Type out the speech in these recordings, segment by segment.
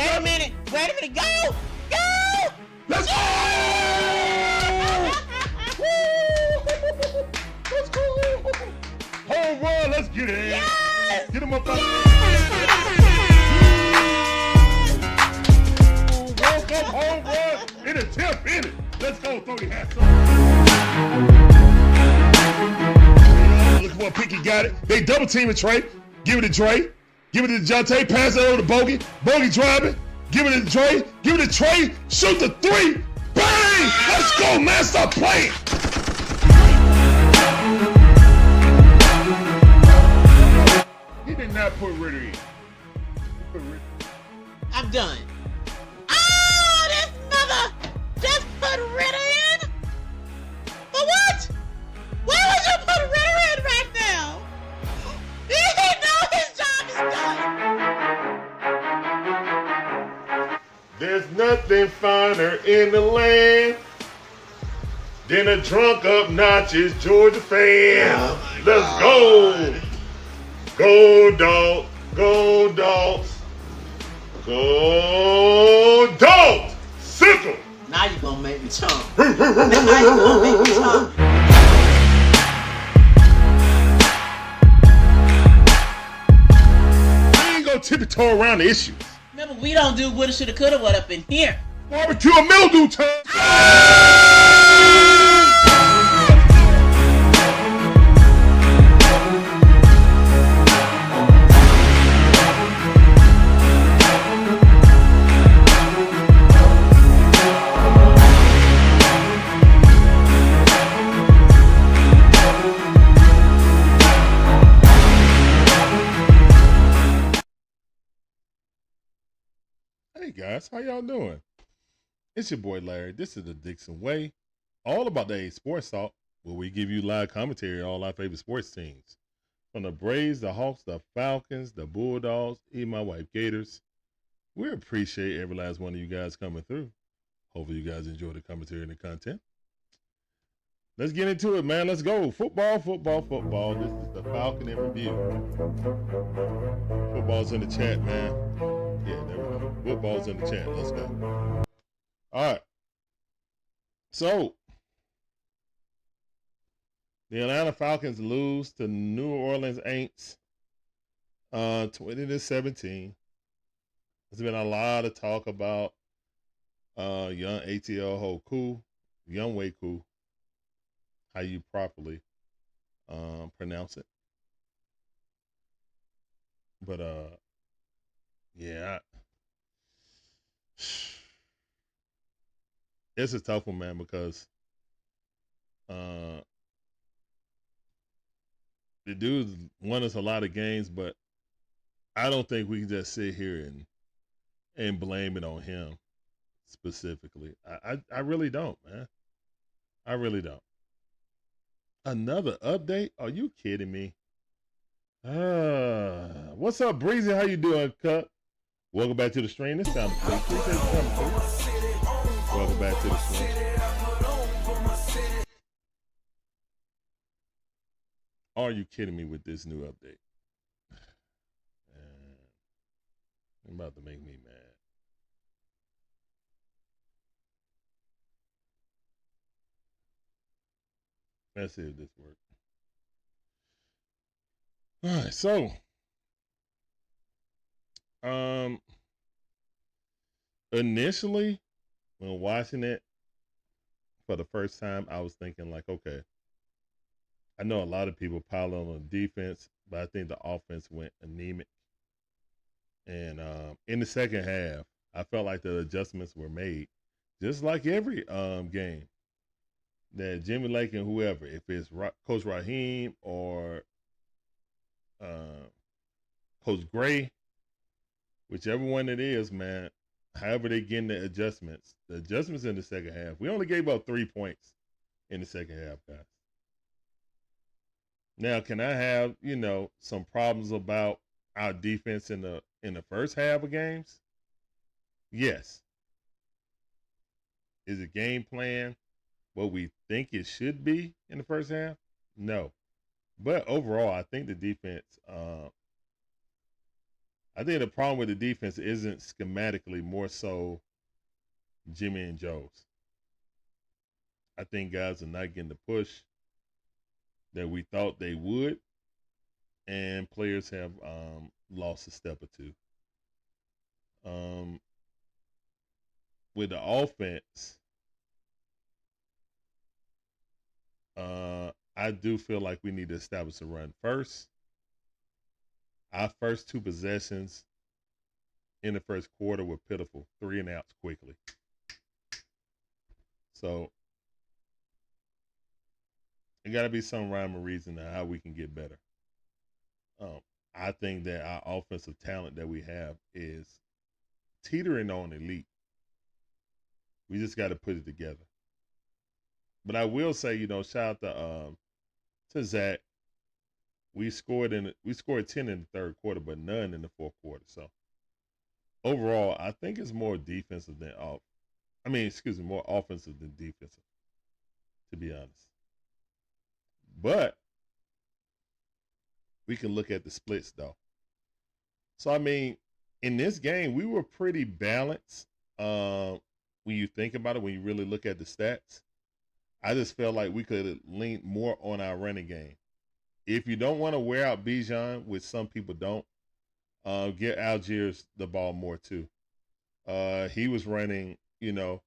Wait a minute. Go. Let's go. Let's go. Home run. Let's get it. Yes. Get him up out Woke up home run. In a tip in it. Let's go. Throw your hats up. Look at what Picky got it. They double teaming Trey. Give it to Dre. Give it to Jonte. Pass it over to Bogey. Bogey driving. Give it to Dre. Give it to Trey. Shoot the three. Bang! Let's go, man. Stop playing. He did not put Ritter in. I'm done. Oh, this mother just put Ritter in? For what? Why would you put Ritter in right now? He know his job is done. There's nothing finer in the land than a drunk obnoxious Georgia fan. Oh Let's go. Go Dogs. Go Dogs. Go Dogs. Sickle. Now you gonna make me chomp. Now you gonna make me chomp. We ain't gonna tiptoe around the issues. Remember, we don't do woulda, shoulda, coulda, what up in here. Barbecue and mildew time. Hey guys, how y'all doing? It's your boy Larry. This is the Dixon Way, all about the Sports Talk, where we give you live commentary on all our favorite sports teams. From the Braves, the Hawks, the Falcons, the Bulldogs, even my wife Gators. We appreciate every last one of you guys coming through. Hopefully you guys enjoy the commentary and the content. Let's get into it, man. Let's go. Football. This is the Falcon in review. Football's in the chat, man. Yeah, there we go. Football's in the chat. Let's go. All right. So, the Atlanta Falcons lose to New Orleans Saints 20-17. There's been a lot of talk about young ATL Hoku, Young Waku, how you properly pronounce it. But yeah, it's a tough one, man, because the dude's won us a lot of games, but I don't think we can just sit here and blame it on him specifically. I really don't, man. I really don't. Another update? Are you kidding me? What's up, Breezy? How you doing, Cup? Welcome back to the stream. This time, appreciate you coming through. Welcome back to the stream. Are you kidding me with this new update? You're about to make me mad. Let's see if this works. All right, so initially when watching it for the first time, I was thinking like, okay, I know a lot of people pile on defense, but I think the offense went anemic. And in the second half, I felt like the adjustments were made, just like every game. That Jimmy Lake and whoever, if it's Coach Raheem or Coach Gray, whichever one it is, man, however they get the adjustments in the second half. We only gave up 3 points in the second half, guys. Now, can I have, some problems about our defense in the first half of games? Yes. Is the game plan what we think it should be in the first half? No. But overall, I think the defense I think the problem with the defense isn't schematically, more so Jimmy and Joe's. I think guys are not getting the push that we thought they would, and players have lost a step or two. With the offense, I do feel like we need to establish a run first. Our first 2 possessions in the first quarter were pitiful, 3 and outs quickly. So it got to be some rhyme or reason to how we can get better. I think that our offensive talent that we have is teetering on elite. We just got to put it together. But I will say, shout out to Zach. We scored 10 in the third quarter, but none in the fourth quarter. So overall, I think it's more defensive than more offensive than defensive, to be honest. But we can look at the splits though. So in this game, we were pretty balanced. When you think about it, when you really look at the stats, I just felt like we could have leaned more on our running game. If you don't want to wear out Bijan, which some people don't, get Algiers the ball more too. He was running, he was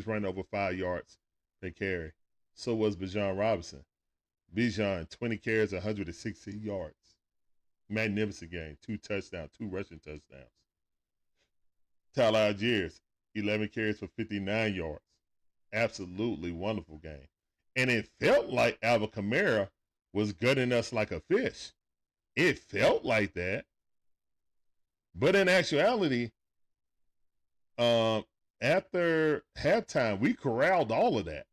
running over 5 yards per carry. So was Bijan Robinson. Bijan, 20 carries, 160 yards. Magnificent game. 2 touchdowns, 2 rushing touchdowns. Tyler Algiers, 11 carries for 59 yards. Absolutely wonderful game. And it felt like Alvin Kamara was gutting us like a fish. It felt like that. But in actuality, after halftime, we corralled all of that.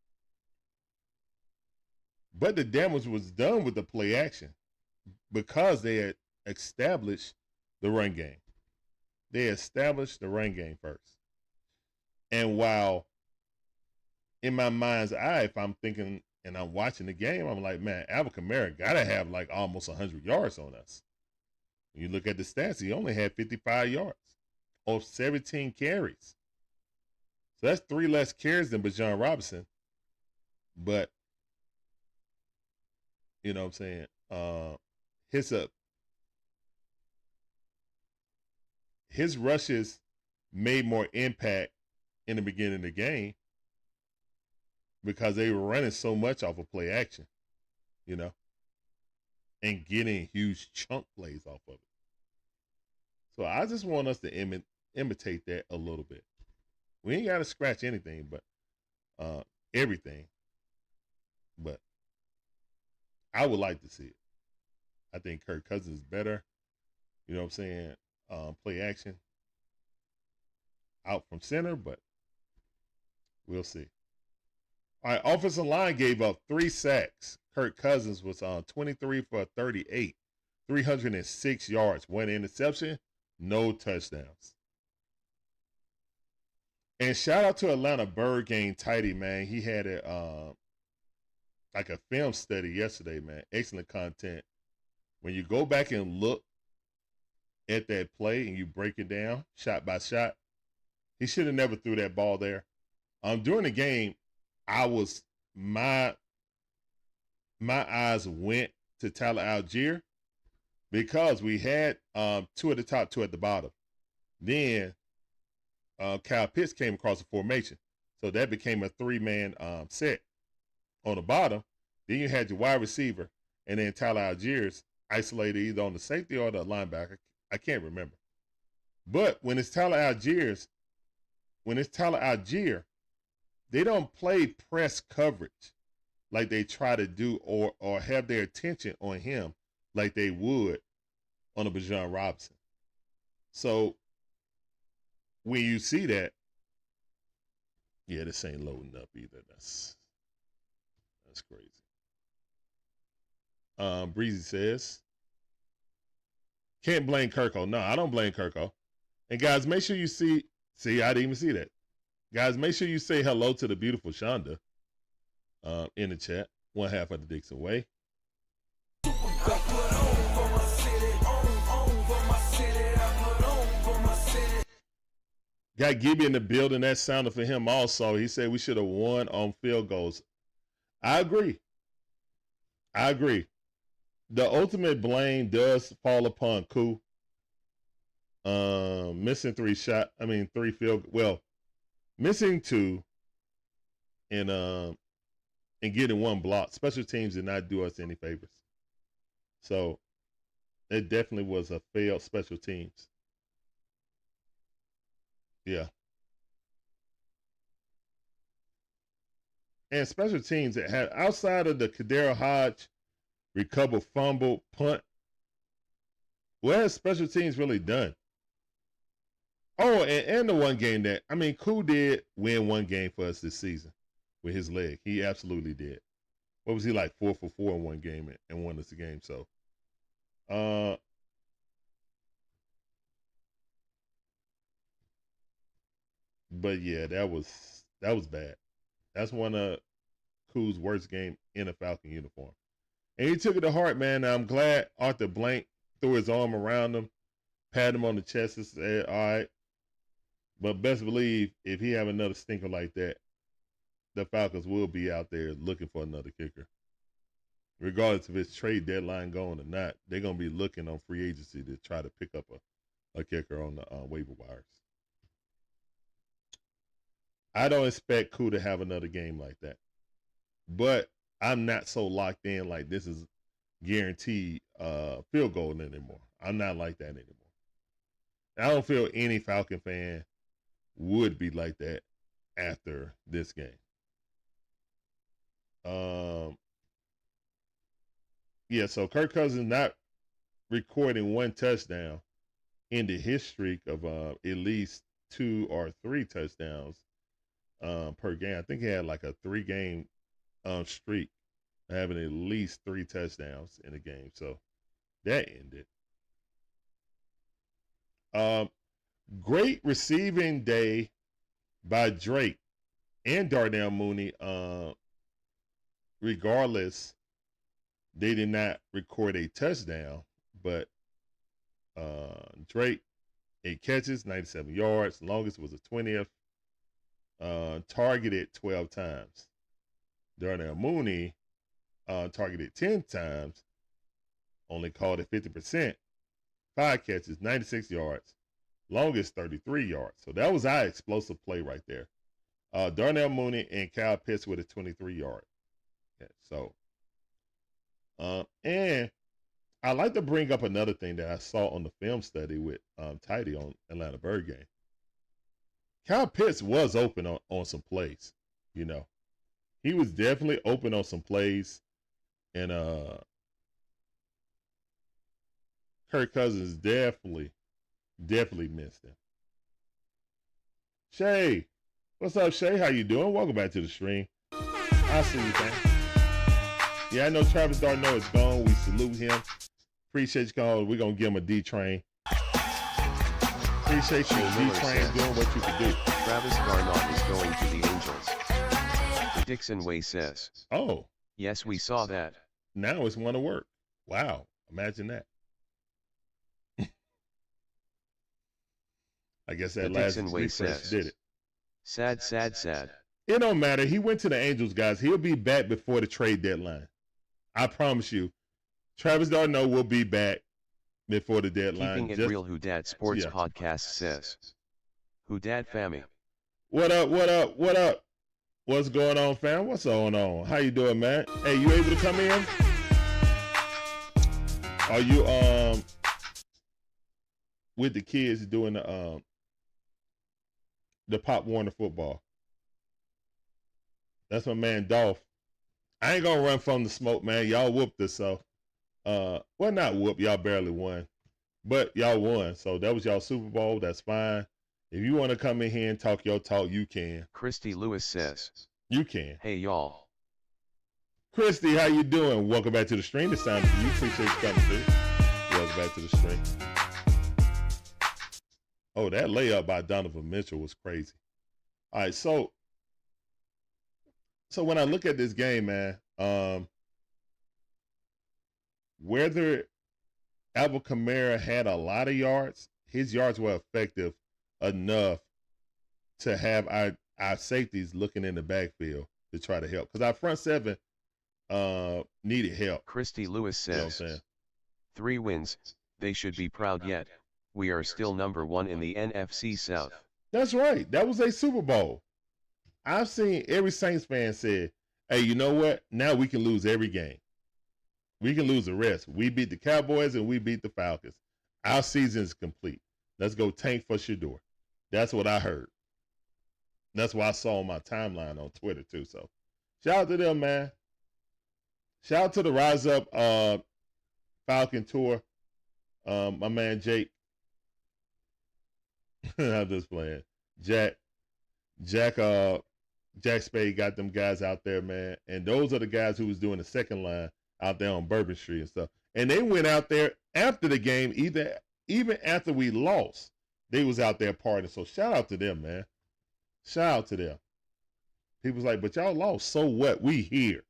But the damage was done with the play action because they had established the run game. They established the run game first. And while in my mind's eye, if I'm thinking and I'm watching the game, I'm like, man, Alvin Kamara got to have like almost 100 yards on us. When you look at the stats, he only had 55 yards off 17 carries. So that's 3 less carries than Bijan Robinson. But, you know what I'm saying? His rushes made more impact in the beginning of the game because they were running so much off of play action, and getting huge chunk plays off of it. So I just want us to imitate that a little bit. We ain't got to scratch anything, but everything. But I would like to see it. I think Kirk Cousins is better. You know what I'm saying? Play action out from center, but we'll see. All right, offensive line gave up 3 sacks. Kirk Cousins was on 23 for 38, 306 yards, 1 interception, no touchdowns. And shout out to Atlanta Bird Game Tidy, man. He had a like a film study yesterday, man. Excellent content. When you go back and look at that play and you break it down shot by shot, he should have never threw that ball there. During the game, my eyes went to Tyler Algier because we had 2 at the top, 2 at the bottom. Then Kyle Pitts came across the formation. So that became a 3-man set on the bottom. Then you had your wide receiver, and then Tyler Algiers isolated either on the safety or the linebacker. I can't remember. But when it's Tyler Algier, they don't play press coverage like they try to do or have their attention on him like they would on a Bijan Robinson. So when you see that, yeah, this ain't loading up either. That's crazy. Breezy says, can't blame Kirko. No, I don't blame Kirko. And guys, make sure you see, I didn't even see that. Guys, make sure you say hello to the beautiful Shonda in the chat. 1/2 of the Dixon Way. Got Gibby in the building. That sounded for him also. He said we should have won on field goals. I agree. The ultimate blame does fall upon Koo. Missing missing 2 and getting 1 block. Special teams did not do us any favors. So it definitely was a failed special teams. Yeah. And special teams that had, outside of the Kadero Hodge recover fumble punt, what has special teams really done? Oh, and the one game that, Koo did win one game for us this season with his leg. He absolutely did. What was he like, 4 for 4 in one game and won us the game? So, but yeah, that was bad. That's one of Koo's worst game in a Falcon uniform. And he took it to heart, man. I'm glad Arthur Blank threw his arm around him, patted him on the chest and said, all right. But best believe if he have another stinker like that, the Falcons will be out there looking for another kicker. Regardless if it's trade deadline going or not, they're going to be looking on free agency to try to pick up a kicker on the waiver wires. I don't expect Koo to have another game like that. But I'm not so locked in like this is guaranteed field goal anymore. I'm not like that anymore. I don't feel any Falcon fan would be like that after this game. Yeah, so Kirk Cousins not recording 1 touchdown ended his streak of at least 2 or 3 touchdowns per game. I think he had like a 3-game streak having at least 3 touchdowns in a game. So that ended. Great receiving day by Drake and Darnell Mooney. Regardless, they did not record a touchdown, but Drake, 8 catches, 97 yards. Longest was a 20th. Targeted 12 times. Darnell Mooney targeted 10 times, only called it 50%. 5 catches, 96 yards. Longest 33 yards. So that was our explosive play right there. Darnell Mooney and Kyle Pitts with a 23-yard. Okay, so, and I like to bring up another thing that I saw on the film study with Tidy on Atlanta Bird game. Kyle Pitts was open on some plays, you know. He was definitely open on some plays, and Kirk Cousins definitely missed him. Shay, what's up, Shay? How you doing? Welcome back to the stream. I see you, man. Yeah, I know Travis Darno is gone. We salute him. Appreciate you calling. We're going to give him a D-Train. Appreciate you, D-Train, doing what you can do. Travis Darno is going to the Angels. The Dixon Way says. Oh. Yes, we saw that. Now it's one to work. Wow. Imagine that. I guess that the last Dixon Way says. Did it. Sad, sad, sad. It don't matter. He went to the Angels, guys. He'll be back before the trade deadline. I promise you. Travis Darno will be back before the deadline. Keeping it real, Who Dad Sports Podcast says. Who Dad Fammy. What up, what up, what up? What's going on, fam? What's going on? How you doing, man? Hey, you able to come in? Are you with the kids doing the Pop Warner football? That's my man Dolph. I ain't gonna run from the smoke, man. Y'all whooped us, so well, not whoop, y'all barely won, but y'all won. So that was y'all Super Bowl. That's fine. If you want to come in here and talk your talk, you can. Christy Lewis says. You can. Hey, y'all. Christy, how you doing? Welcome back to the stream. This time for you. Appreciate you coming through. Welcome back to the stream. Oh, that layup by Donovan Mitchell was crazy. All right, so when I look at this game, man, whether Alvin Kamara had a lot of yards, his yards were effective enough to have our safeties looking in the backfield to try to help, because our front seven needed help. Christy Lewis You know what I'm says, saying? 3 wins, they should be proud yet. We are still number 1 in the NFC South. That's right. That was a Super Bowl. I've seen every Saints fan say, hey, you know what? Now we can lose every game. We can lose the rest. We beat the Cowboys and we beat the Falcons. Our season is complete. Let's go tank for Shador. That's what I heard. That's what I saw on my timeline on Twitter too. So shout out to them, man. Shout out to the Rise Up Falcon Tour. My man Jake. I'm just playing. Jack Spade got them guys out there, man. And those are the guys who was doing the second line out there on Bourbon Street and stuff. And they went out there after the game, even after we lost, they was out there partying. So shout out to them, man. Shout out to them. People's like, but y'all lost. So what? We here.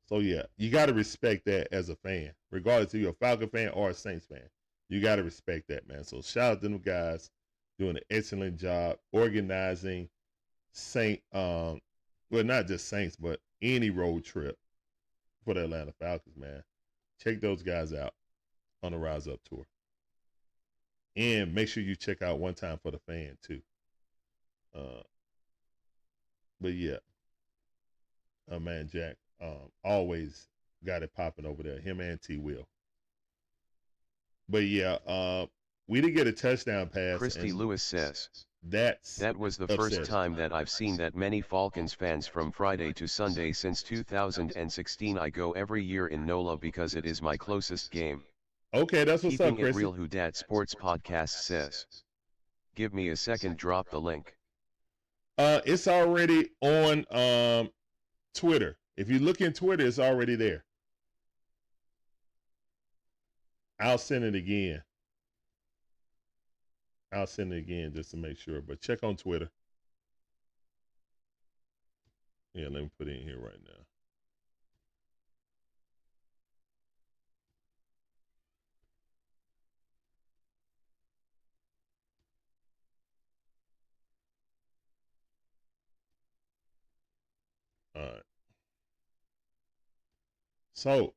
So yeah, you got to respect that as a fan, regardless if you're a Falcon fan or a Saints fan. You got to respect that, man. So shout out to them guys doing an excellent job organizing well, not just Saints, but any road trip for the Atlanta Falcons, man. Check those guys out on the Rise Up Tour. And make sure you check out One Time for the Fan, too. But, yeah. Man, Jack, always got it popping over there. Him and T-Will. But, yeah, we did get a touchdown pass. Christy Lewis says, that was the first time that I've seen that many Falcons fans from Friday to Sunday since 2016. I go every year in NOLA because it is my closest game. Okay, that's what's Keeping up, Chris. It Real Who Dat Sports Podcast says, give me a second, drop the link. It's already on Twitter. If you look in Twitter, it's already there. I'll send it again. Just to make sure. But check on Twitter. Yeah, let me put it in here right now. All right. So,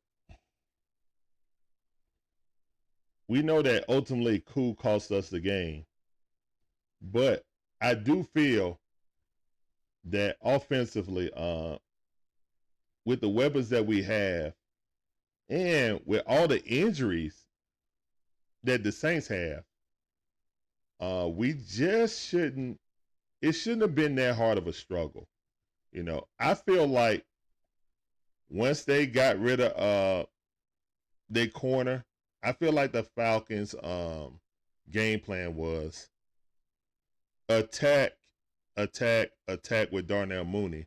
we know that ultimately Cool cost us the game. But I do feel that offensively, with the weapons that we have and with all the injuries that the Saints have, we just shouldn't have been that hard of a struggle. You know, I feel like once they got rid of their corner, I feel like the Falcons' game plan was attack with Darnell Mooney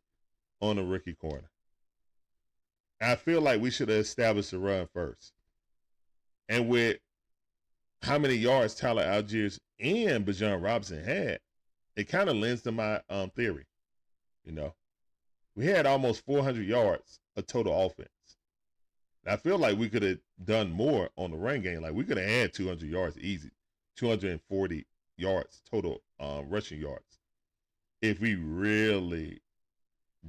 on the rookie corner. I feel like we should have established the run first. And with how many yards Tyler Algiers and Bijan Robinson had, it kind of lends to my theory. You know, we had almost 400 yards of total offense. And I feel like we could have done more on the run game. Like we could have had 200 yards easy, 240 yards total rushing yards, if we really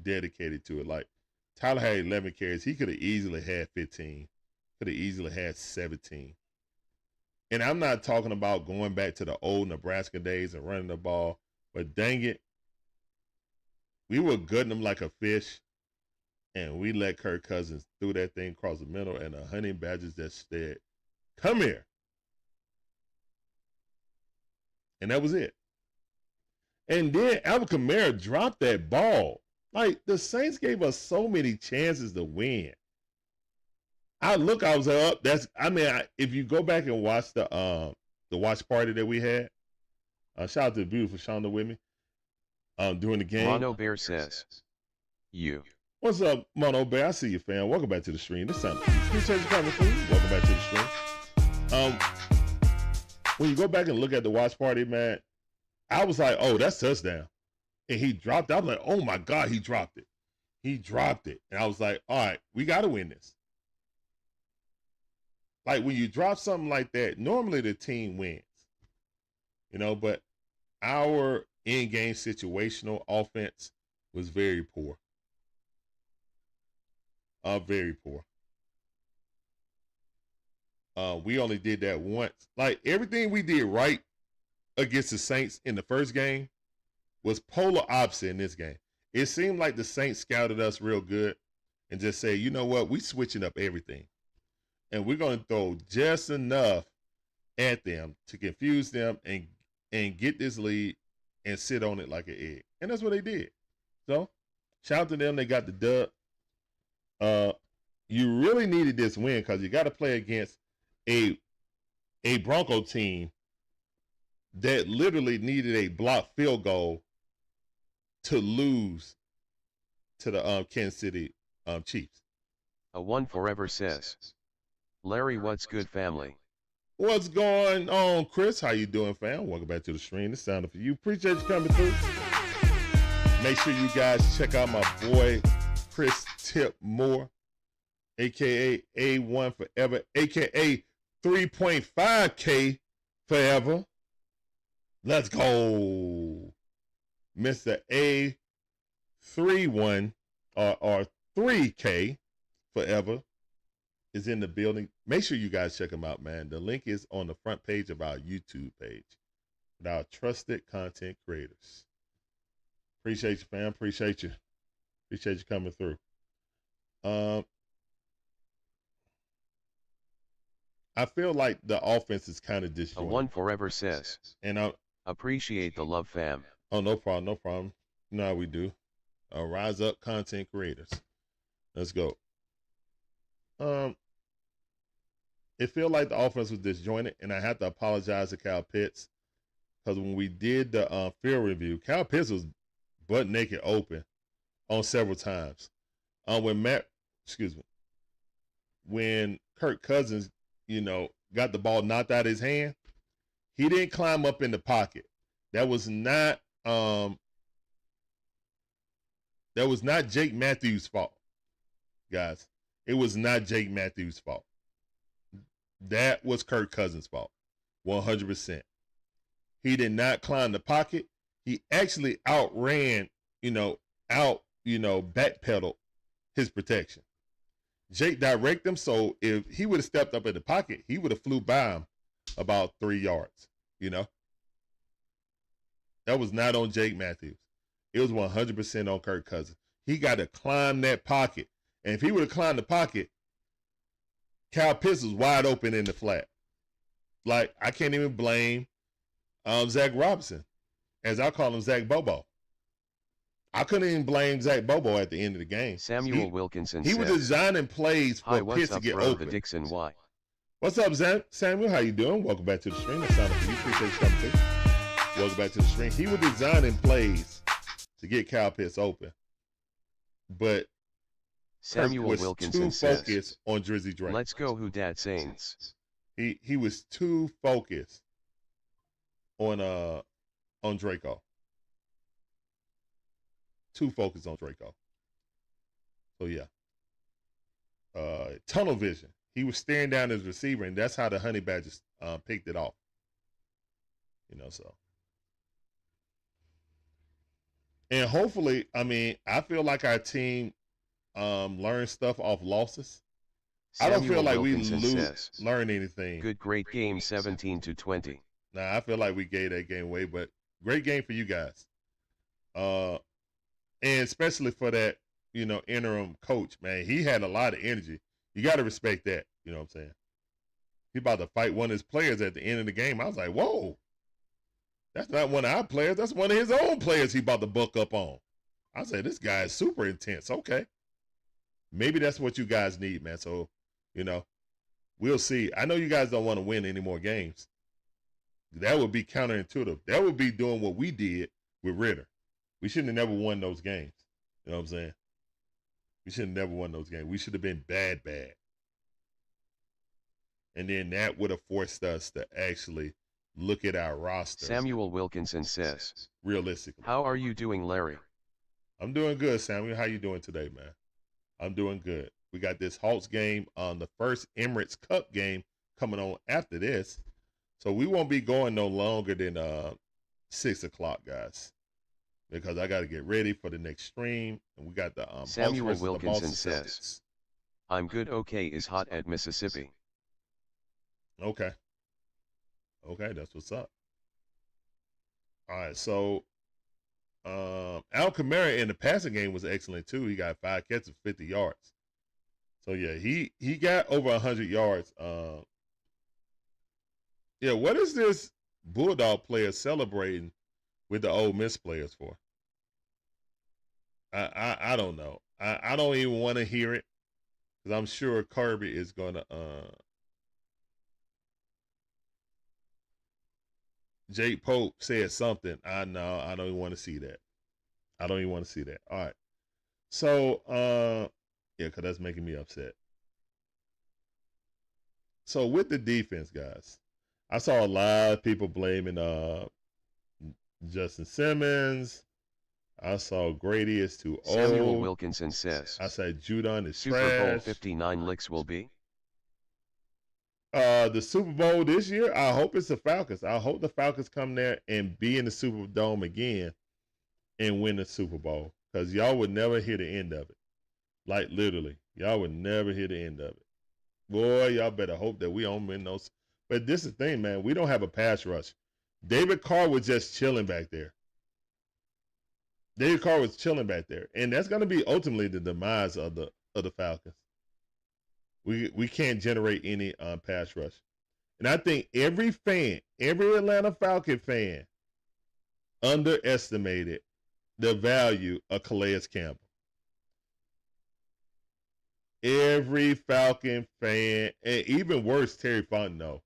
dedicated to it. Like Tyler had 11 carries. He could have easily had 15, could have easily had 17. And I'm not talking about going back to the old Nebraska days and running the ball, but dang it, we were gutting them like a fish, and we let Kirk Cousins throw that thing across the middle, and the Honey Badgers just said, come here. And that was it. And then Alvin Kamara dropped that ball. Like, the Saints gave us so many chances to win. I was like, if you go back and watch the watch party that we had, shout out to the beautiful Shonda with me during the game. Mono Bear says, you. What's up, Mono Bear? I see you, fam. Welcome back to the stream. This time, welcome back to the stream. When you go back and look at the watch party, man, I was like, oh, that's touchdown. And he dropped it. I was like, oh my God, he dropped it. He dropped it. And I was like, all right, we got to win this. Like when you drop something like that, normally the team wins. You know, but our in-game situational offense was very poor. Very poor. We only did that once. Like, everything we did right against the Saints in the first game was polar opposite in this game. It seemed like the Saints scouted us real good and just said, you know what, we switching up everything. And we're going to throw just enough at them to confuse them and get this lead and sit on it like an egg. And that's what they did. So, shout out to them. They got the dub. You really needed this win because you got to play against a Bronco team that literally needed a blocked field goal to lose to the Kansas City Chiefs. A one forever says, Larry, what's good, family? What's going on, Chris? How you doing, fam? Welcome back to the stream. This sounded for you. Appreciate you coming through. Make sure you guys check out my boy Chris Tip Moore, aka A1 Forever, aka 3.5K Forever. Let's go. Mr. A31 or 3K Forever is in the building. Make sure you guys check him out, man. The link is on the front page of our YouTube page with our trusted content creators. Appreciate you, fam. Appreciate you. Appreciate you coming through. I feel like the offense is kind of disjointed. A one forever says, and I appreciate the love, fam. Oh, no problem, no problem. You know how we do. Rise up, content creators. Let's go. It felt like the offense was disjointed, and I have to apologize to Kyle Pitts because when we did the field review, Kyle Pitts was butt naked open on several times. When Kirk Cousins, got the ball knocked out of his hand, he didn't climb up in the pocket. That was not Jake Matthews' fault, guys. It was not Jake Matthews' fault. That was Kirk Cousins' fault, 100%. He did not climb the pocket. He actually outran, backpedaled his protection. Jake directed him, so if he would have stepped up in the pocket, he would have flew by him about 3 yards, That was not on Jake Matthews. It was 100% on Kirk Cousins. He got to climb that pocket. And if he would have climbed the pocket, Kyle Pitts was wide open in the flat. Like, I can't even blame Zach Robinson, as I call him, Zach Bobo. I couldn't even blame Zach Bobo at the end of the game. Samuel Wilkinson He was designing plays for Pitts to get open. The Dixon Way. What's up, Samuel? How you doing? Welcome back to the stream. That's sounded for you. Appreciate you coming through. Welcome back to the stream. He was designing plays to get Kyle Pitts open. But Samuel was Wilkinson too focused on Drizzy Drake. Let's go, who dat Saints. He was too focused on Draco. Too focused on Draco. So yeah. Tunnel vision. He was staring down his receiver, and that's how the Honey Badgers picked it off. So. And hopefully, I feel like our team learned stuff off losses. Samuel I don't feel like Wilkinson we says, learned anything. Good, great game, 17-20. Nah, I feel like we gave that game away, but great game for you guys. And especially for that, interim coach, man. He had a lot of energy. You got to respect that. You know what I'm saying? He about to fight one of his players at the end of the game. I was like, whoa. That's not one of our players. That's one of his own players he about to buck up on. I said, this guy is super intense. Okay. Maybe that's what you guys need, man. So, we'll see. I know you guys don't want to win any more games. That would be counterintuitive. That would be doing what we did with Ritter. We shouldn't have never won those games. You know what I'm saying? We should have never won those games. We should have been bad. And then that would have forced us to actually look at our roster. Samuel Wilkinson says, realistically. How are you doing, Larry? I'm doing good, Samuel. How you doing today, man? I'm doing good. We got this Hawks game on the first Emirates Cup game coming on after this. So we won't be going no longer than 6 o'clock, guys, because I got to get ready for the next stream, and we got the Samuel Hawks versus the Wilkinson Boston says, Celtics. I'm good. Okay is hot at Mississippi. Okay, that's what's up. All right, so Al Kamara in the passing game was excellent too. He got 5 catches, 50 yards. So yeah, he got over 100 yards. Yeah, what is this Bulldog player celebrating with the Ole Miss players for? I don't know. I don't even want to hear it, because I'm sure Kirby is gonna Jake Pope said something. I know. I don't even want to see that. I don't even want to see that. All right. So yeah, because that's making me upset. So with the defense, guys, I saw a lot of people blaming Justin Simmons. I saw Grady is too old. Samuel Wilkinson says, I said Judon is Super trash. Bowl 59 licks will be? The Super Bowl this year, I hope it's the Falcons. I hope the Falcons come there and be in the Superdome again and win the Super Bowl, because y'all would never hear the end of it. Like, literally, y'all would never hear the end of it. Boy, y'all better hope that we don't win those. But this is the thing, man. We don't have a pass rush. David Carr was just chilling back there. David Carr was chilling back there. And that's going to be ultimately the demise of the Falcons. We can't generate any pass rush. And I think every Atlanta Falcon fan underestimated the value of Calais Campbell. Every Falcon fan, and even worse, Terry Fontenot,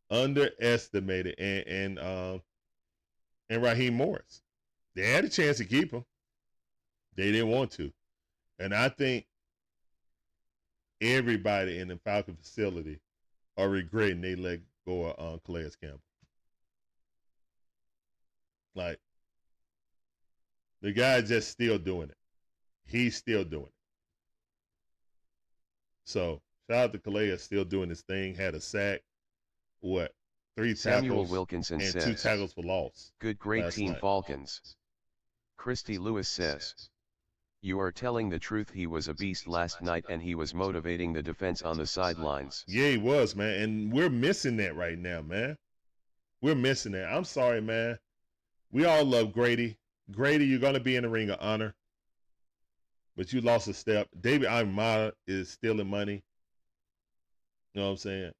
underestimated and Raheem Morris. They had a chance to keep him. They didn't want to. And I think everybody in the Falcon facility are regretting they let go of Calais Campbell. Like, the guy just still doing it. He's still doing it. So, shout out to Calais, still doing his thing. Had a sack. 3 Samuel tackles Wilkinson and says, 2 tackles for loss. Good, great last team night. Falcons. Christy Lewis says, you are telling the truth. He was a beast last night and he was motivating the defense on the sidelines. Yeah, he was, man. And we're missing that right now, man. We're missing that. I'm sorry, man. We all love Grady. Grady, you're going to be in the ring of honor. But you lost a step. David Amata is stealing money. You know what I'm saying?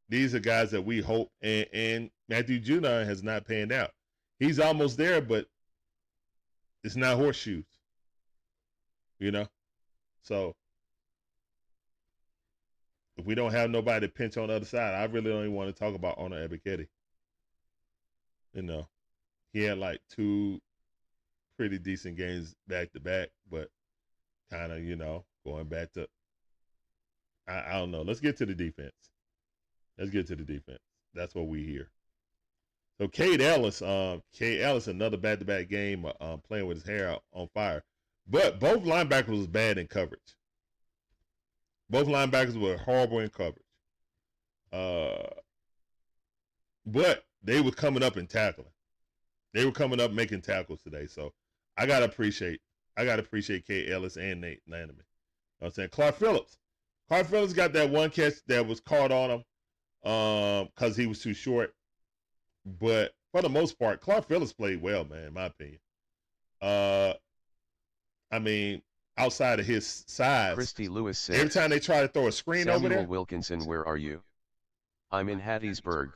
These are guys that we hope. And Matthew Judon has not panned out. He's almost there, but it's not horseshoes. You know? So, if we don't have nobody to pinch on the other side, I really don't even want to talk about Ona Ebiketie. You know? He had like 2 pretty decent games back to back, but kind of, you know, going back to, I don't know. Let's get to the defense. That's what we hear. So Cade Ellis, another back-to-back game, playing with his hair on fire. But both linebackers was bad in coverage. Both linebackers were horrible in coverage. But they were coming up and tackling. They were coming up making tackles today. So I gotta appreciate Cade Ellis and Nate Landerman. You know what I'm saying? Clark Phillips got that one catch that was caught on him because he was too short. But for the most part, Clark Phillips played well, man, in my opinion. I mean, outside of his size, Christy Lewis says, every time they try to throw a screen Samuel over there, Wilkinson, where are you? I'm in Hattiesburg.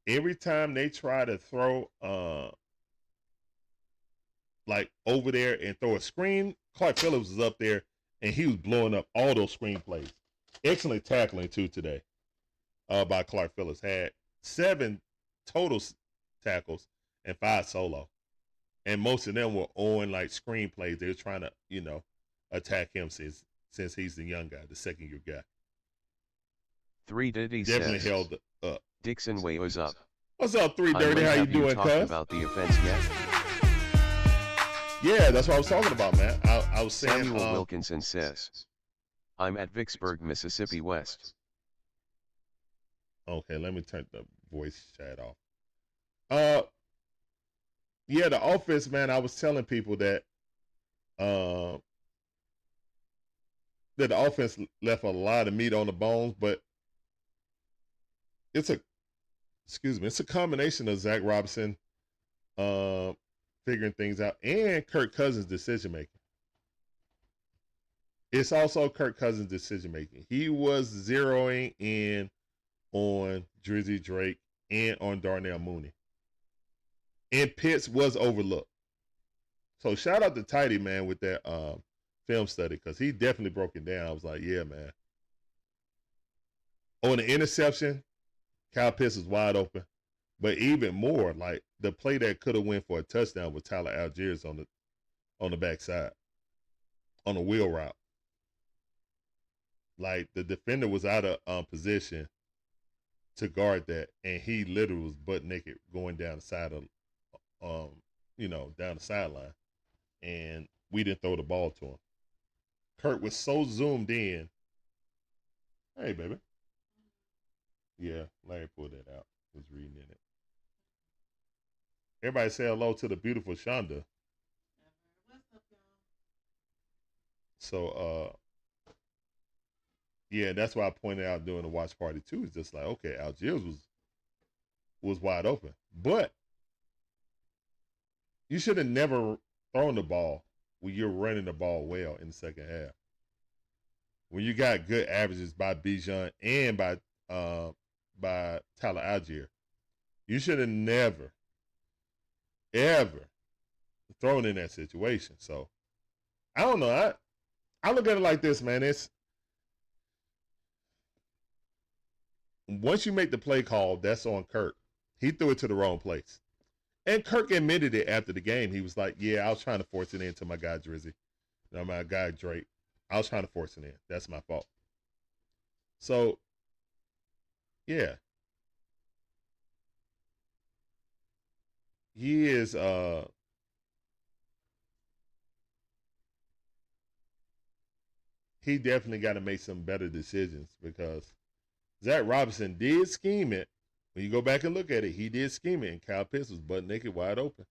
every time they try to throw like over there and throw a screen, Clark Phillips was up there and he was blowing up all those screen plays. Excellent tackling too today by Clark Phillips. Had 7 total tackles and 5 solo. And most of them were on like screen plays. They were trying to, you know, attack him since he's the young guy, the second year guy. 3 Diddy Definitely says, held up. Dixon Way was up. What's up, 3 Dirty? How you doing, talked cuz? about the offense yet? Yeah, that's what I was talking about, man. I was saying. Samuel Wilkinson says, I'm at Vicksburg, Mississippi West. Okay, let me turn the voice chat off. Uh, yeah, the offense, man. I was telling people uh, that the offense left a lot of meat on the bones, but it's a it's a combination of Zach Robinson uh, figuring things out and Kirk Cousins' decision making. It's also Kirk Cousins' decision making. He was zeroing in on Drizzy Drake and on Darnell Mooney. And Pitts was overlooked. So shout out to Tidy, man, with that film study, because he definitely broke it down. I was like, yeah, man. On the interception, Kyle Pitts was wide open. But even more, like the play that could have went for a touchdown with Tyler Algiers on the backside, on a wheel route. Like the defender was out of position to guard that, and he literally was butt naked going down the side of, down the sideline, and we didn't throw the ball to him. Kurt was so zoomed in. Hey, baby. Yeah, Larry pulled that out. Was reading in it. Everybody say hello to the beautiful Shonda. What's up, y'all? So, yeah, that's why I pointed out during the watch party too. It's just like, okay, Algiers was wide open, but you should have never thrown the ball when you're running the ball well in the second half. When you got good averages by Bijan and by Tyler Algier, you should have never, ever thrown in that situation. So I don't know. I look at it like this, man. It's once you make the play call, that's on Kirk. He threw it to the wrong place. And Kirk admitted it after the game. He was like, yeah, I was trying to force it into my guy Drizzy. My guy Drake. I was trying to force it in. That's my fault. So, yeah. He is he definitely got to make some better decisions, because Zach Robinson did scheme it. When you go back and look at it, he did scheme it, and Kyle Pitts was butt naked wide open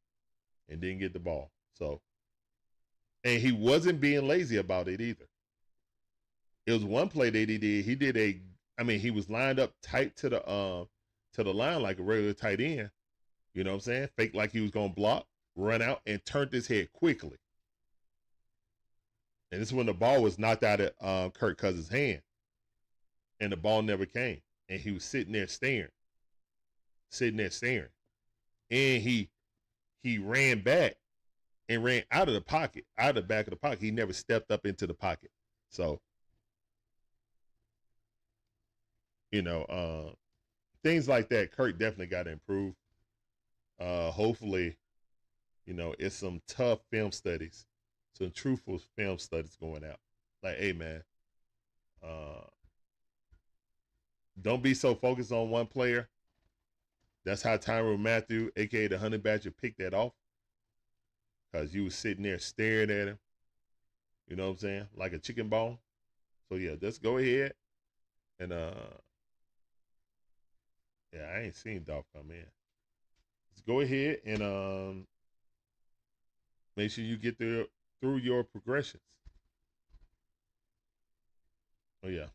and didn't get the ball. So, and he wasn't being lazy about it either. It was one play that he did. He did he was lined up tight to the line like a regular tight end. You know what I'm saying? Fake like he was going to block, run out, and turned his head quickly. And this is when the ball was knocked out of Kirk Cousins' hand. And the ball never came. And he was sitting there staring. And he ran back and ran out of the pocket, out of the back of the pocket. He never stepped up into the pocket. So, things like that, Kirk definitely got to improve. Hopefully, it's some tough film studies, some truthful film studies going out. Like, hey, man, don't be so focused on one player. That's how Tyrann Mathieu, a.k.a. the Honey Badger, picked that off. Because you was sitting there staring at him. You know what I'm saying? Like a chicken bone. So, yeah, let's go ahead. And, I ain't seen Dolph come in. Let's go ahead and make sure you get through your progressions. Oh, yeah.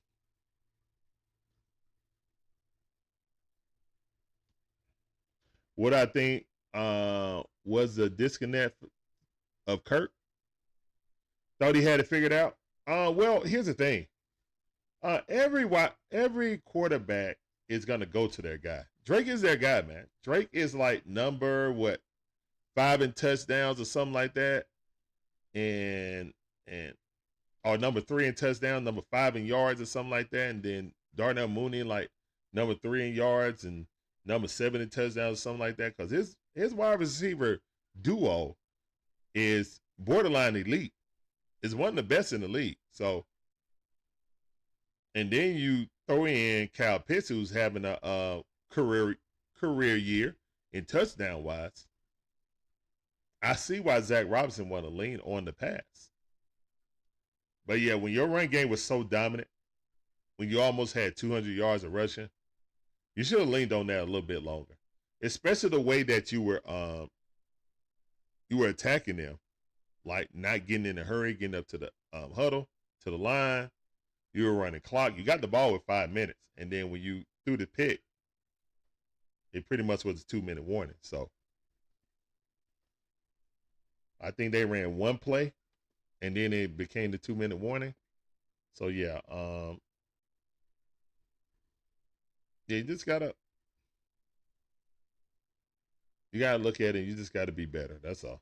What I think was the disconnect of Kirk. Thought he had it figured out. Well, here's the thing. Every quarterback is gonna go to their guy. Drake is their guy, man. Drake is like number 5 in touchdowns or something like that, and or number 3 in touchdowns, number 5 in yards or something like that, and then Darnell Mooney like number 3 in yards and number 7 in touchdowns or something like that. Because his wide receiver duo is borderline elite. It's one of the best in the league. So, and then you throw in Kyle Pitts, who's having a career year in touchdown wise. I see why Zach Robinson want to lean on the pass. But yeah, when your run game was so dominant, when you almost had 200 yards of rushing, you should have leaned on that a little bit longer. especially the way that you were attacking them, like not getting in a hurry, getting up to the huddle, to the line. You were running clock. You got the ball with 5 minutes, and then when you threw the pick, it pretty much was a 2-minute warning. So I think they ran one play, and then it became the 2-minute warning. So yeah, you just gotta look at it. You just gotta be better. That's all.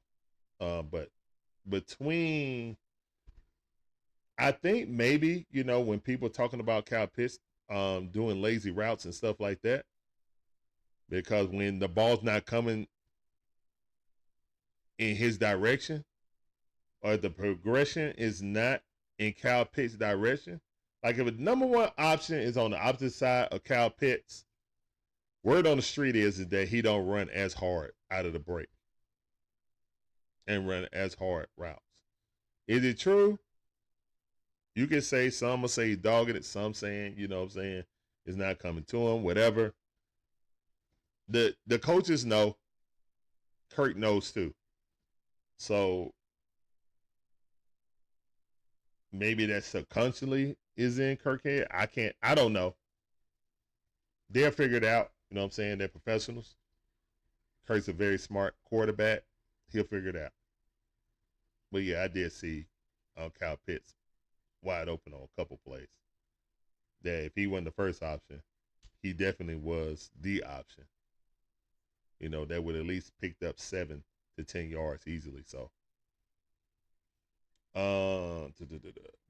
But between, I think maybe, when people talking about Kyle Pitts doing lazy routes and stuff like that, because when the ball's not coming in his direction, or the progression is not in Kyle Pitts' direction, like if the number one option is on the opposite side of Kyle Pitts, word on the street is that he don't run as hard out of the break and run as hard routes. Is it true? You can say, some will say dogging it, some saying, it's not coming to him, whatever. The coaches know. Kirk knows too. So maybe that subconsciously is in Kirk's head. I don't know. They'll figure it out. You know what I'm saying? They're professionals. Kirk's a very smart quarterback. He'll figure it out. But yeah, I did see Kyle Pitts wide open on a couple plays. That if he wasn't the first option, he definitely was the option. That would at least picked up 7 to 10 yards easily. So,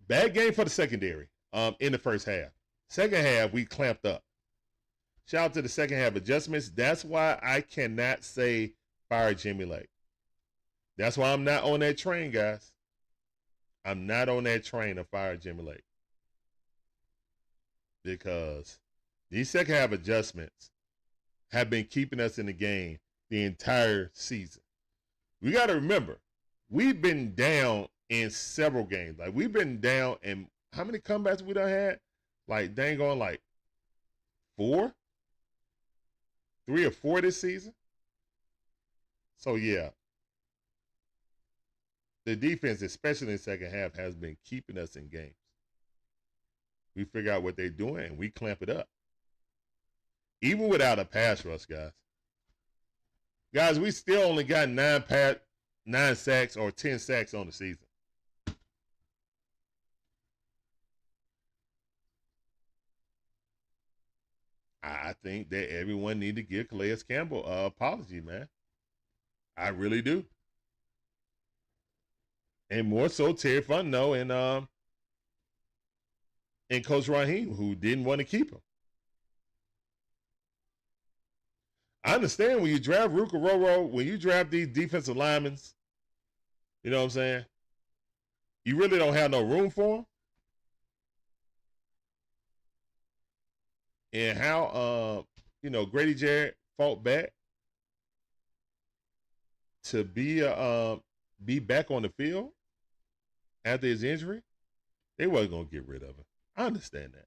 bad game for the secondary in the first half. Second half, we clamped up. Shout out to the second half adjustments. That's why I cannot say fire Jimmy Lake. That's why I'm not on that train, guys. I'm not on that train of fire Jimmy Lake. Because these second half adjustments have been keeping us in the game the entire season. We got to remember, we've been down in several games. Like, we've been down, and how many comebacks we done had? Like, dang on, like 4? 3 or 4 this season? So, yeah. The defense, especially in the second half, has been keeping us in games. We figure out what they're doing, and we clamp it up. Even without a pass rush, guys. Guys, we still only got 9 sacks or 10 sacks on the season. I think that everyone need to give Calais Campbell an apology, man. I really do. And more so Terry Fontenot and Coach Raheem, who didn't want to keep him. I understand when you draft Ruka Roro, when you draft these defensive linemen, you know what I'm saying? You really don't have no room for them. And how, Grady Jarrett fought back to be back on the field after his injury. They wasn't going to get rid of him. I understand that.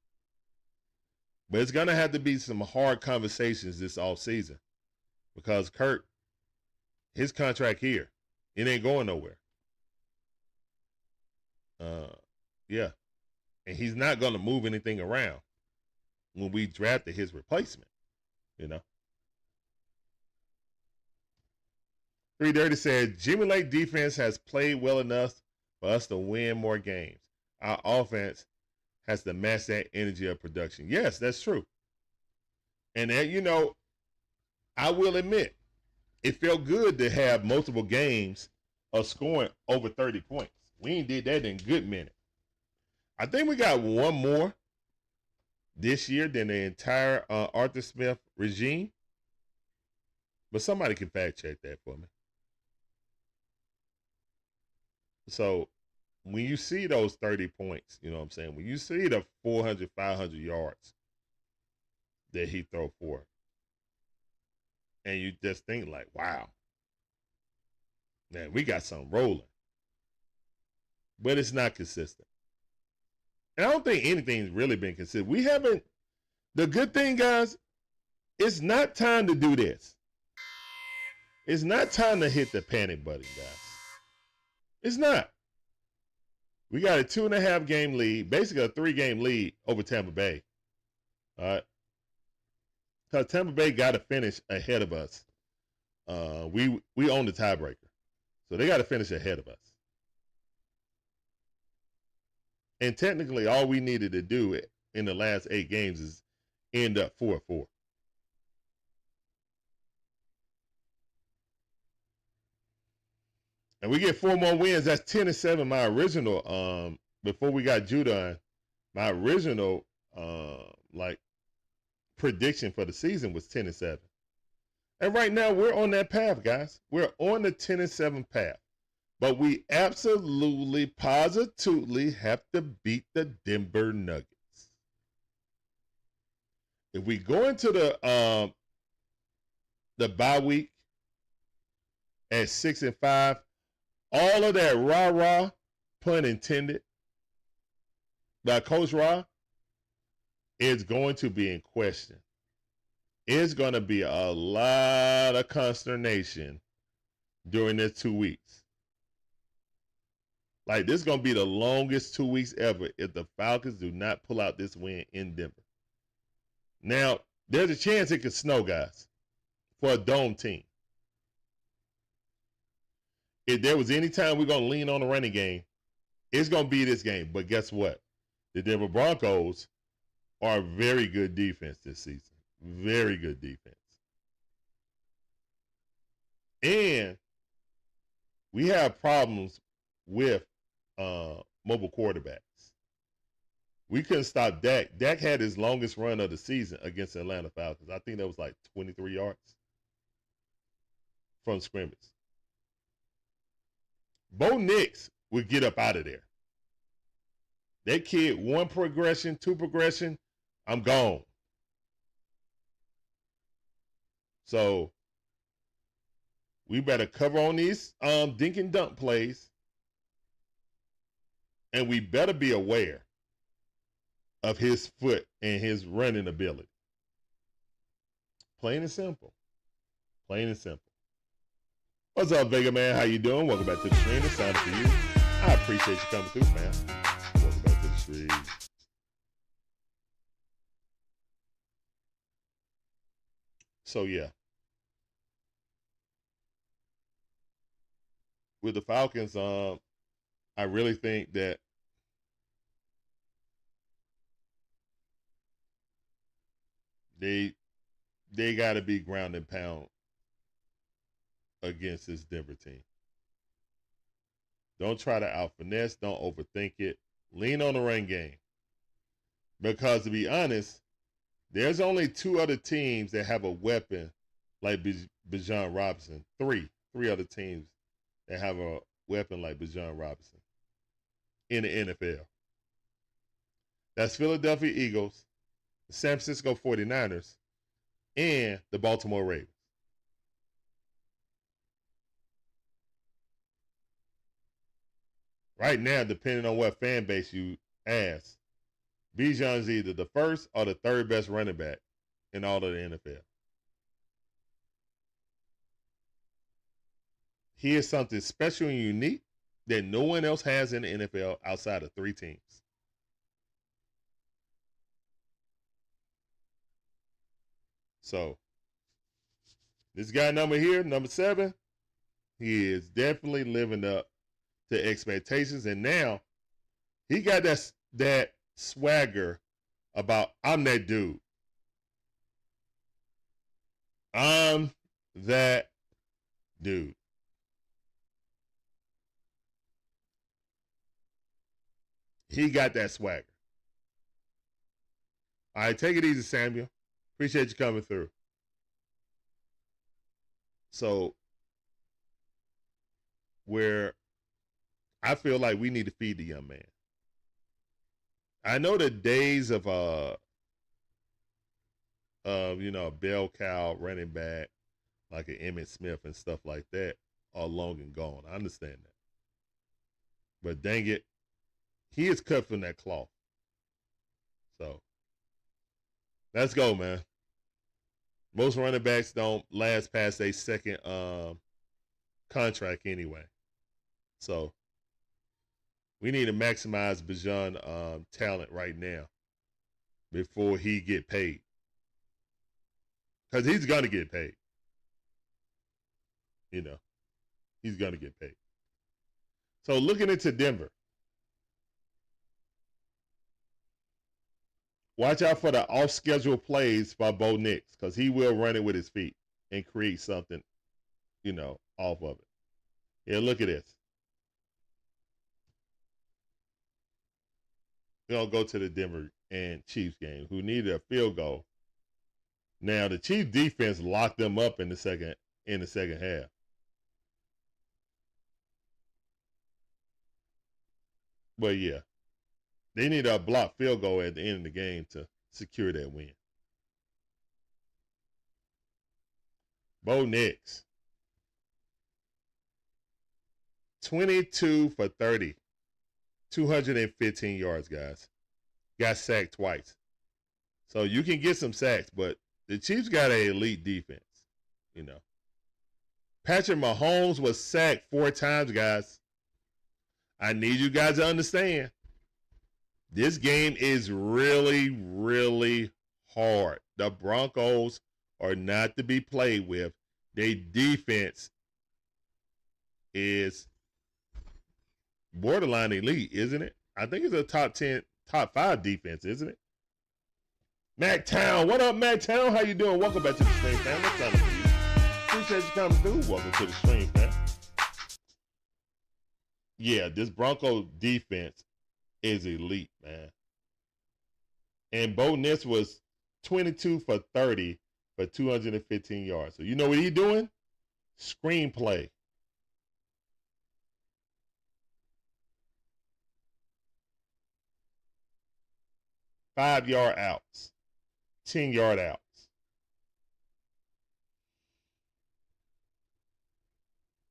But it's going to have to be some hard conversations this offseason because Kirk, his contract here, it ain't going nowhere. Yeah. And he's not going to move anything around when we drafted his replacement, 330 said, Jimmy Lake defense has played well enough for us to win more games. Our offense has to match that energy of production. Yes, that's true. And that, I will admit, it felt good to have multiple games of scoring over 30 points. We ain't did that in a good minute. I think we got one more this year than the entire Arthur Smith regime. But somebody can fact check that for me. So when you see those 30 points, you know what I'm saying? When you see the 400, 500 yards that he throw for, and you just think like, wow, man, we got something rolling. But it's not consistent. And I don't think anything's really been consistent. We haven't, the good thing, guys, it's not time to do this. It's not time to hit the panic button, guys. It's not. We got a 2.5 game lead, basically a 3-game lead over Tampa Bay. All right. Because Tampa Bay got to finish ahead of us. We own the tiebreaker. So they got to finish ahead of us. And technically, all we needed to do in the last 8 games is end up 4-4. And we get 4 more wins. That's 10-7. My original, before we got Judah, my original prediction for the season was 10-7. And right now we're on that path, guys. We're on the 10-7 path. But we absolutely, positively have to beat the Denver Nuggets. If we go into the bye week at 6-5, all of that rah-rah, pun intended, by Coach Ra is going to be in question. It's going to be a lot of consternation during this 2 weeks. Like, this is going to be the longest 2 weeks ever if the Falcons do not pull out this win in Denver. Now, there's a chance it could snow, guys, for a dome team. If there was any time we're going to lean on the running game, it's going to be this game. But guess what? The Denver Broncos are a very good defense this season. Very good defense. And we have problems with mobile quarterbacks. We couldn't stop Dak. Dak had his longest run of the season against the Atlanta Falcons. I think that was like 23 yards from scrimmage. Bo Nix would get up out of there. That kid, 1 progression, 2 progression, I'm gone. So we better cover on these dink and dunk plays. And we better be aware of his foot and his running ability. Plain and simple. Plain and simple. What's up, Vega man? How you doing? Welcome back to the stream. It's time for you. I appreciate you coming through, fam. Welcome back to the stream. So, yeah. With the Falcons, I really think that they got to be ground and pound against this Denver team. Don't try to out-finesse. Don't overthink it. Lean on the run game. Because to be honest, there's only 2 other teams that have a weapon like Bijan Robinson. Three other teams that have a weapon like Bijan Robinson in the NFL. That's Philadelphia Eagles, the San Francisco 49ers, and the Baltimore Ravens. Right now, depending on what fan base you ask, Bijan's either the first or the 3rd best running back in all of the NFL. He is something special and unique that no one else has in the NFL outside of 3 teams. So, this guy number here, number 7, he is definitely living up to expectations. And now, he got that swagger about, I'm that dude. I'm that dude. He got that swagger. All right, take it easy, Samuel. Appreciate you coming through. So, where I feel like we need to feed the young man. I know the days of a bell cow running back like an Emmitt Smith and stuff like that are long and gone. I understand that. But dang it, he is cut from that cloth. So, let's go, man. Most running backs don't last past their second contract anyway. So we need to maximize Bijan talent right now before he get paid. Because he's going to get paid. You know, he's going to get paid. So looking into Denver. Watch out for the off-schedule plays by Bo Nix, because he will run it with his feet and create something, you know, off of it. Yeah, look at this. We're going to go to the Denver and Chiefs game, who needed a field goal. Now, the Chiefs defense locked them up in the second half. But, yeah. They need a blocked field goal at the end of the game to secure that win. Bo Nix. 22 for 30. 215 yards, guys. Got sacked twice. So you can get some sacks, but the Chiefs got an elite defense, you know. Patrick Mahomes was sacked 4 times, guys. I need you guys to understand. This game is really, really hard. The Broncos are not to be played with. Their defense is borderline elite, isn't it? I think it's a top 10, top 5 defense, isn't it? Mac Town, what up, Mac Town? How you doing? Welcome back to the stream, fam. What's up for you? Appreciate you coming through. Welcome to the stream, fam. Yeah, this Bronco defense is elite, man. And Bo Nix was 22 for 30 for 215 yards. So you know what he's doing? Screenplay. Five-yard outs. 10-yard outs.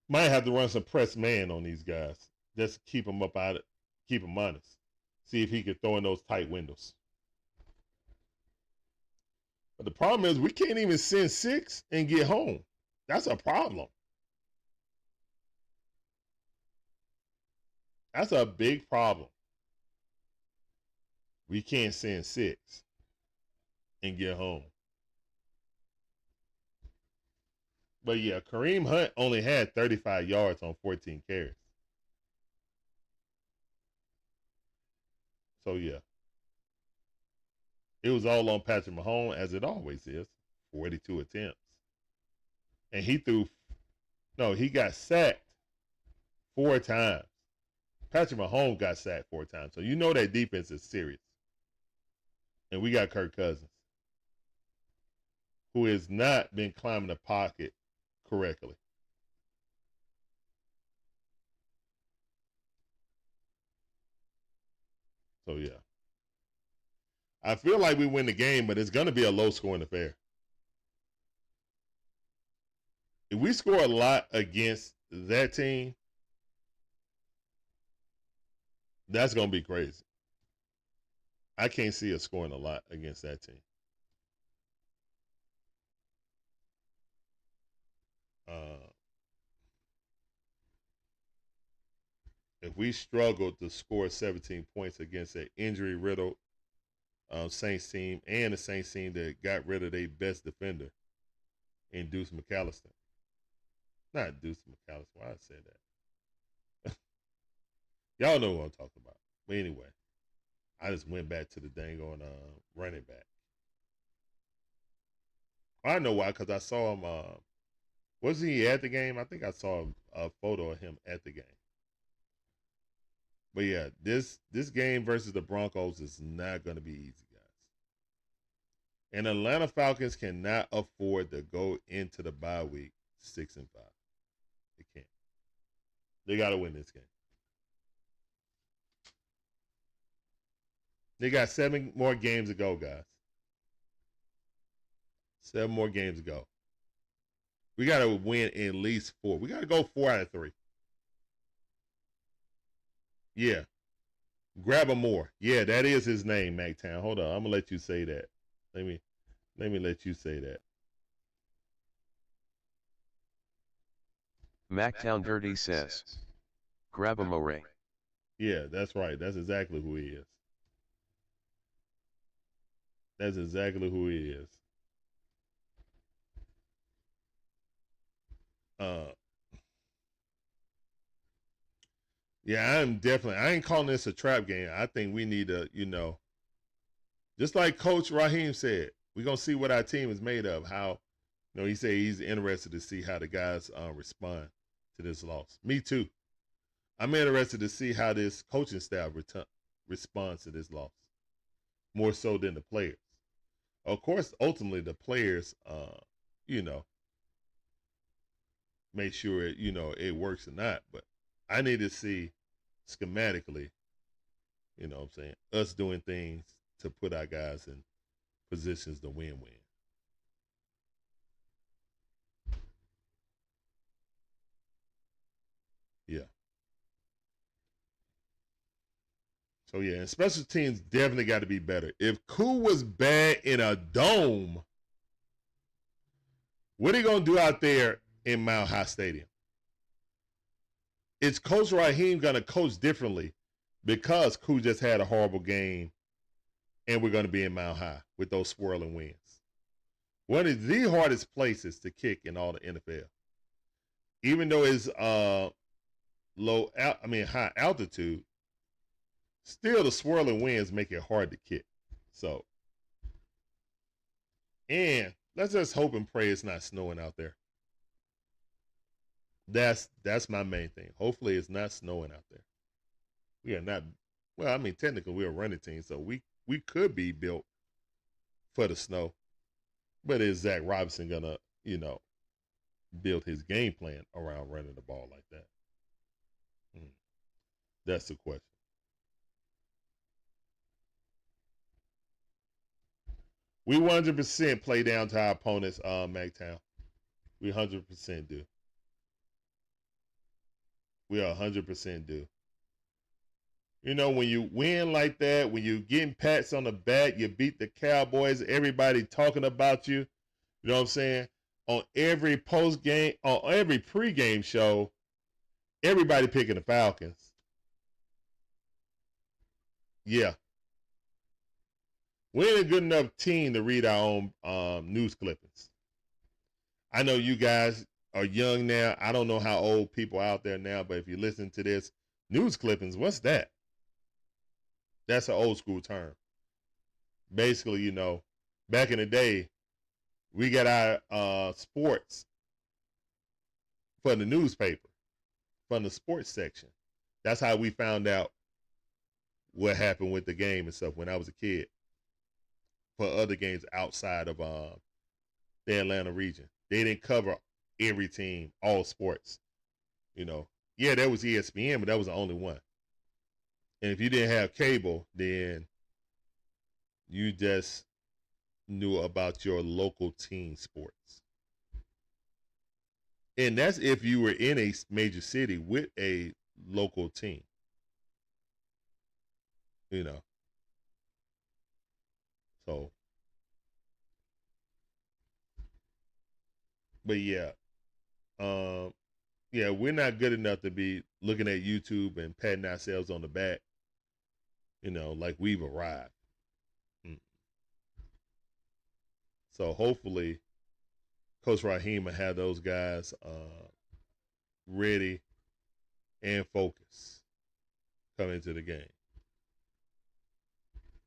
Might have to run some press man on these guys. Just keep them up out of, keep them honest. See if he can throw in those tight windows. But the problem is we can't even send 6 and get home. That's a problem. That's a big problem. We can't send 6 and get home. But yeah, Kareem Hunt only had 35 yards on 14 carries. So yeah. It was all on Patrick Mahomes, as it always is. 42 attempts. And he got sacked 4 times. Patrick Mahomes got sacked 4 times. So you know that defense is serious. And we got Kirk Cousins, who has not been climbing the pocket correctly. So, yeah. I feel like we win the game, but it's going to be a low-scoring affair. If we score a lot against that team, that's going to be crazy. I can't see us scoring a lot against that team. If we struggle to score 17 points against an injury-riddled Saints team and a Saints team that got rid of their best defender in Deuce McAllister. Not Deuce McAllister. Why I said that? Y'all know what I'm talking about. But anyway, I just went back to the dang on running back. I know why, because I saw him. Was he at the game? I think I saw a photo of him at the game. But yeah, this game versus the Broncos is not going to be easy, guys. And Atlanta Falcons cannot afford to go into the bye week 6-5. They can't. They got to win this game. They got 7 more games to go, guys. 7 more games to go. We got to win at least 4. We got to go 4 out of 3. Yeah. Grab a more. Yeah, that is his name, MacTown. Hold on. I'm going to let you say that. Let me let you say that. Mactown Dirty says. Grab a more. Yeah, that's right. That's exactly who he is. That's exactly who he is. Yeah, I ain't calling this a trap game. I think we need to, just like Coach Raheem said, we're going to see what our team is made of. How, he said he's interested to see how the guys respond to this loss. Me too. I'm interested to see how this coaching staff responds to this loss, more so than the players. Of course, ultimately, the players, make sure, it works or not. But I need to see schematically, us doing things to put our guys in positions to win-win. Yeah. So, yeah, and special teams definitely got to be better. If Koo was bad in a dome, what are you going to do out there in Mile High Stadium? Is Coach Raheem going to coach differently because Koo just had a horrible game and we're going to be in Mile High with those swirling winds? One of the hardest places to kick in all the NFL. Even though it's high altitude, still the swirling winds make it hard to kick. So, and let's just hope and pray it's not snowing out there. That's my main thing. Hopefully it's not snowing out there. We are not, technically we're a running team, so we could be built for the snow. But is Zach Robinson gonna, build his game plan around running the ball like that? That's the question. We 100% play down to our opponents, MacTown. We 100% do. We 100% do. When you win like that, when you getting pats on the back, you beat the Cowboys, everybody talking about you. You know what I'm saying? On every post-game, on every pre-game show, everybody picking the Falcons. Yeah. We ain't a good enough team to read our own news clippings. I know you guys are young now. I don't know how old people are out there now, but if you listen to this, news clippings, what's that? That's an old school term. Basically, back in the day, we got our sports from the newspaper, from the sports section. That's how we found out what happened with the game and stuff when I was a kid. For other games outside of the Atlanta region, they didn't cover every team, all sports. Yeah, there was ESPN, but that was the only one. And if you didn't have cable, then you just knew about your local team sports. And that's if you were in a major city with a local team. So, but yeah, we're not good enough to be looking at YouTube and patting ourselves on the back, like we've arrived. So hopefully Coach Raheem will have those guys ready and focused coming into the game.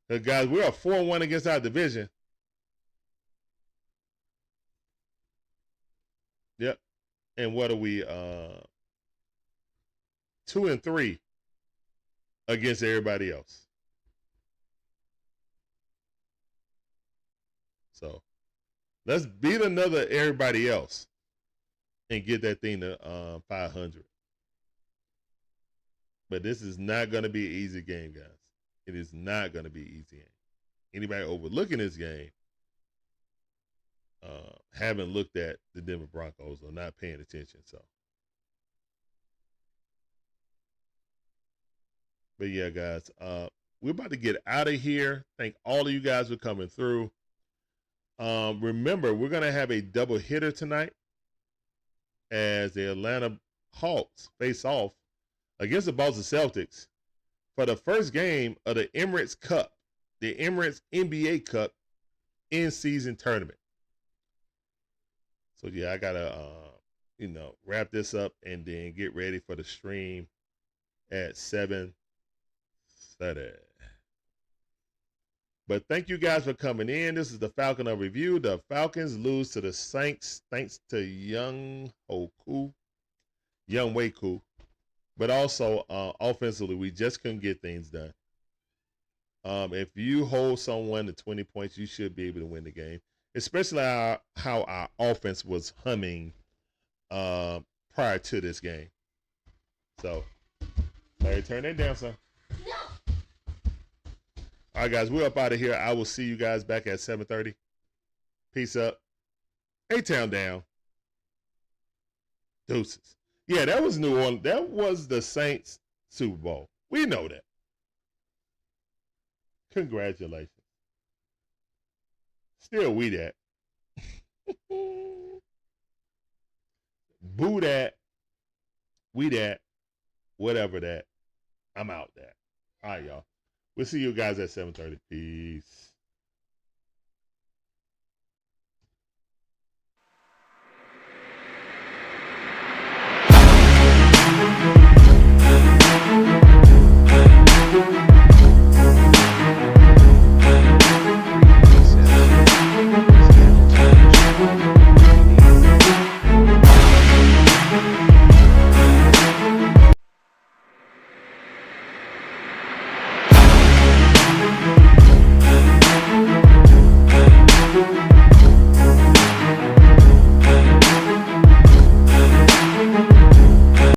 Because, guys, we're 4-1 against our division. Yep. And what are we? 2-3 against everybody else. So let's beat another everybody else and get that thing to 500. But this is not going to be an easy game, guys. It is not going to be an easy game. Anybody overlooking this game haven't looked at the Denver Broncos or not paying attention. So, but yeah, guys, we're about to get out of here. Thank all of you guys for coming through. Remember, we're going to have a double hitter tonight as the Atlanta Hawks face off against the Boston Celtics for the first game of the Emirates Cup, the Emirates NBA Cup in-season tournament. So yeah, I gotta wrap this up and then get ready for the stream at 7:30. But thank you guys for coming in. This is the Falcon of Review. The Falcons lose to the Saints thanks to Young Wei Koo. But also offensively, we just couldn't get things done. If you hold someone to 20 points, you should be able to win the game. Especially how our offense was humming prior to this game. So, Larry, turn that down, son. No. All right, guys, we're up out of here. I will see you guys back at 7:30. Peace up. A-Town down. Deuces. Yeah, that was New Orleans. That was the Saints Super Bowl. We know that. Congratulations. Still we that. Boo that. We that. Whatever that. I'm out that. All right, y'all. We'll see you guys at 7:30. Peace.